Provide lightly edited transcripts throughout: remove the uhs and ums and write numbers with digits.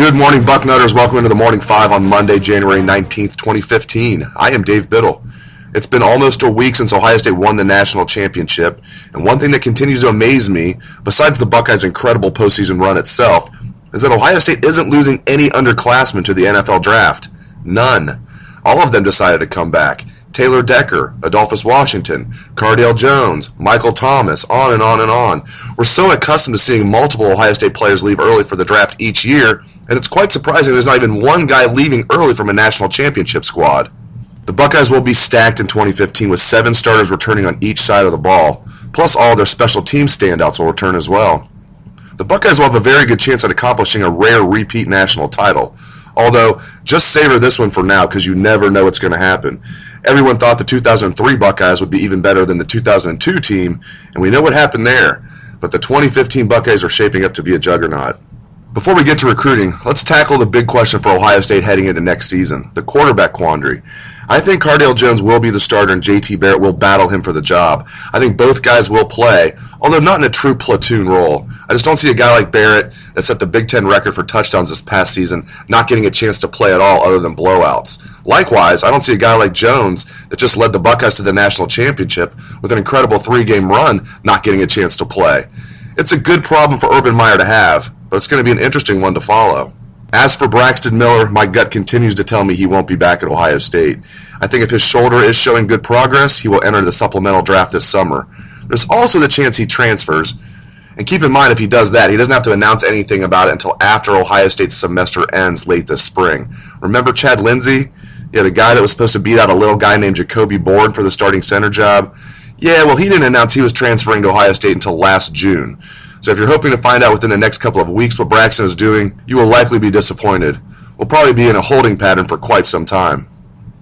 Good morning, Bucknutters. Welcome into the Morning 5 on Monday, January 19th, 2015. I am Dave Biddle. It's been almost a week since Ohio State won the national championship, and one thing that continues to amaze me, besides the Buckeyes' incredible postseason run itself, is that Ohio State isn't losing any underclassmen to the NFL draft. None. All of them decided to come back. Taylor Decker, Adolphus Washington, Cardale Jones, Michael Thomas, on and on and on. We're so accustomed to seeing multiple Ohio State players leave early for the draft each year, and it's quite surprising there's not even one guy leaving early from a national championship squad. The Buckeyes will be stacked in 2015 with 7 starters returning on each side of the ball, plus all their special team standouts will return as well. The Buckeyes will have a very good chance at accomplishing a rare repeat national title, although just savor this one for now because you never know what's going to happen. Everyone thought the 2003 Buckeyes would be even better than the 2002 team, and we know what happened there. But the 2015 Buckeyes are shaping up to be a juggernaut. Before we get to recruiting, let's tackle the big question for Ohio State heading into next season, the quarterback quandary. I think Cardale Jones will be the starter and JT Barrett will battle him for the job. I think both guys will play, although not in a true platoon role. I just don't see a guy like Barrett that set the Big Ten record for touchdowns this past season not getting a chance to play at all other than blowouts. Likewise, I don't see a guy like Jones that just led the Buckeyes to the national championship with an incredible 3-game run not getting a chance to play. It's a good problem for Urban Meyer to have, but it's going to be an interesting one to follow. As for Braxton Miller, my gut continues to tell me he won't be back at Ohio State. I think if his shoulder is showing good progress, he will enter the supplemental draft this summer. There's also the chance he transfers. And keep in mind, if he does that, he doesn't have to announce anything about it until after Ohio State's semester ends late this spring. Remember Chad Lindsey? Yeah, the guy that was supposed to beat out a little guy named Jacoby Bourne for the starting center job? Yeah, well, he didn't announce he was transferring to Ohio State until last June. So if you're hoping to find out within the next couple of weeks what Braxton is doing, you will likely be disappointed. We'll probably be in a holding pattern for quite some time.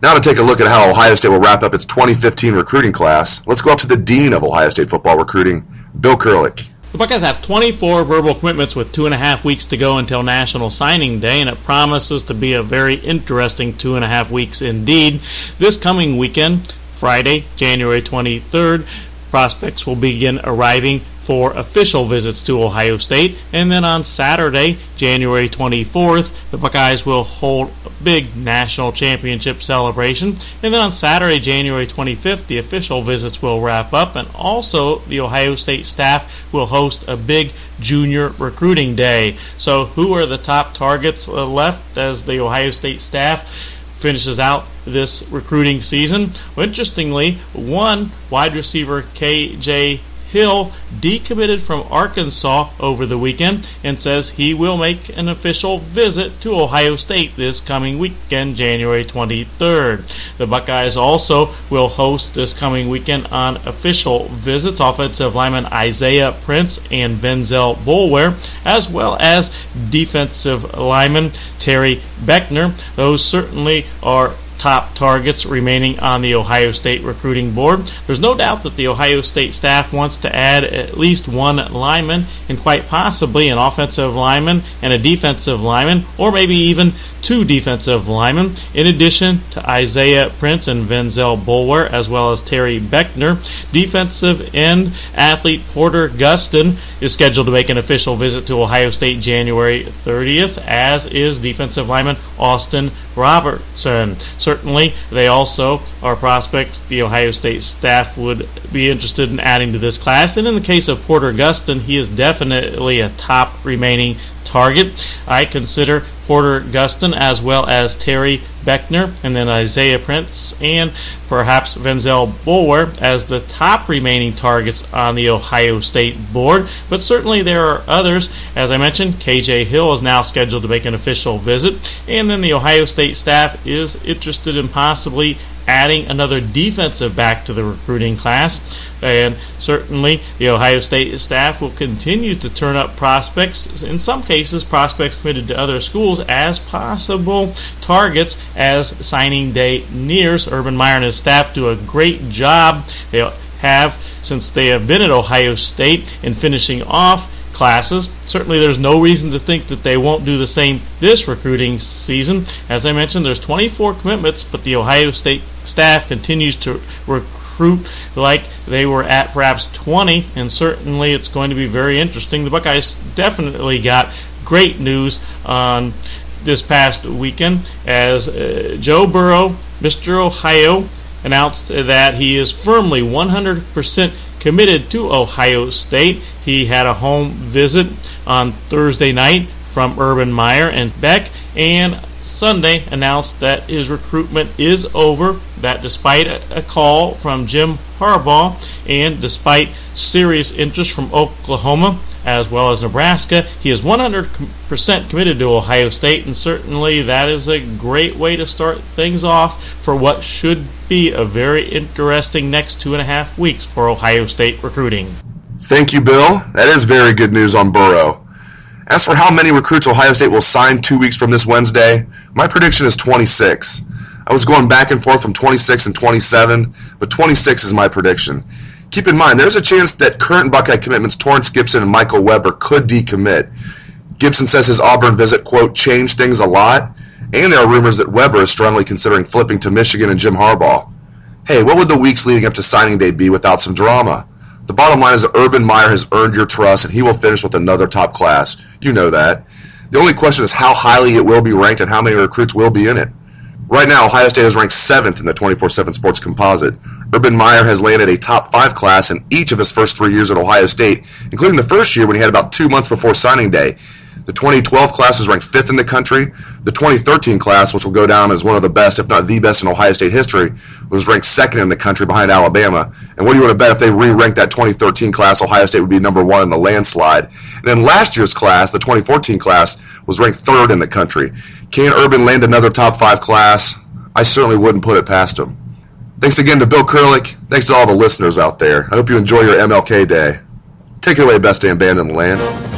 Now to take a look at how Ohio State will wrap up its 2015 recruiting class, let's go up to the Dean of Ohio State football recruiting, Bill Kurelic. The Buckeyes have 24 verbal commitments with 2.5 weeks to go until National Signing Day, and it promises to be a very interesting 2.5 weeks indeed. This coming weekend, Friday, January 23rd, prospects will begin arriving for official visits to Ohio State, and then on Saturday, January 24th, the Buckeyes will hold a big national championship celebration, and then on Saturday, January 25th, the official visits will wrap up, and also the Ohio State staff will host a big junior recruiting day. So who are the top targets left as the Ohio State staff finishes out this recruiting season? Well, interestingly, one wide receiver, KJ Hill, decommitted from Arkansas over the weekend and says he will make an official visit to Ohio State this coming weekend, January 23rd. The Buckeyes also will host this coming weekend on official visits offensive lineman Isaiah Prince and Venzel Boulware, as well as defensive lineman Terry Beckner. Those certainly are top targets remaining on the Ohio State recruiting board. There's no doubt that the Ohio State staff wants to add at least one lineman and quite possibly an offensive lineman and a defensive lineman, or maybe even 2 defensive linemen, in addition to Isaiah Prince and Venzel Boulware, as well as Terry Beckner. Defensive end athlete Porter Gustin is scheduled to make an official visit to Ohio State January 30th, as is defensive lineman Austin Robertson. Certainly, they also are prospects the Ohio State staff would be interested in adding to this class. And in the case of Porter Gustin, he is definitely a top remaining target. I consider Porter Gustin as well as Terry Beckner and then Isaiah Prince and perhaps Venzel Boulware as the top remaining targets on the Ohio State board. But certainly there are others. As I mentioned, KJ Hill is now scheduled to make an official visit, and then the Ohio State staff is interested in possibly adding another defensive back to the recruiting class. And certainly the Ohio State staff will continue to turn up prospects, in some cases prospects committed to other schools, as possible targets as signing day nears. Urban Meyer and his staff do a great job. They have, since they have been at Ohio State, in finishing off classes. Certainly there's no reason to think that they won't do the same this recruiting season. As I mentioned, there's 24 commitments, but the Ohio State staff continues to recruit like they were at perhaps 20, and certainly it's going to be very interesting. The Buckeyes definitely got great news on this past weekend as Joe Burrow, Mr. Ohio, announced that he is firmly 100% committed to Ohio State. He had a home visit on Thursday night from Urban Meyer and Beck, and Sunday announced that his recruitment is over, that despite a call from Jim Harbaugh and despite serious interest from Oklahoma as well as Nebraska, he is 100% committed to Ohio State, and certainly that is a great way to start things off for what should be a very interesting next 2.5 weeks for Ohio State recruiting. Thank you, Bill. That is very good news on Burrow. As for how many recruits Ohio State will sign 2 weeks from this Wednesday, my prediction is 26. I was going back and forth from 26 and 27, but 26 is my prediction. Keep in mind, there's a chance that current Buckeye commitments Torrance Gibson and Michael Weber could decommit. Gibson says his Auburn visit, quote, changed things a lot, and there are rumors that Weber is strongly considering flipping to Michigan and Jim Harbaugh. Hey, what would the weeks leading up to signing day be without some drama? The bottom line is that Urban Meyer has earned your trust, and he will finish with another top class. You know that. The only question is how highly it will be ranked and how many recruits will be in it. Right now, Ohio State is ranked 7th in the 24/7 Sports Composite. Urban Meyer has landed a top 5 class in each of his first 3 years at Ohio State, including the first year when he had about 2 months before signing day. The 2012 class was ranked 5th in the country. The 2013 class, which will go down as one of the best, if not the best in Ohio State history, was ranked 2nd in the country behind Alabama. And what do you want to bet if they re-ranked that 2013 class, Ohio State would be number 1 in the landslide. And then last year's class, the 2014 class, was ranked 3rd in the country. Can Urban land another top 5 class? I certainly wouldn't put it past him. Thanks again to Bill Kurlick. Thanks to all the listeners out there. I hope you enjoy your MLK Day. Take it away, best damn band in the land.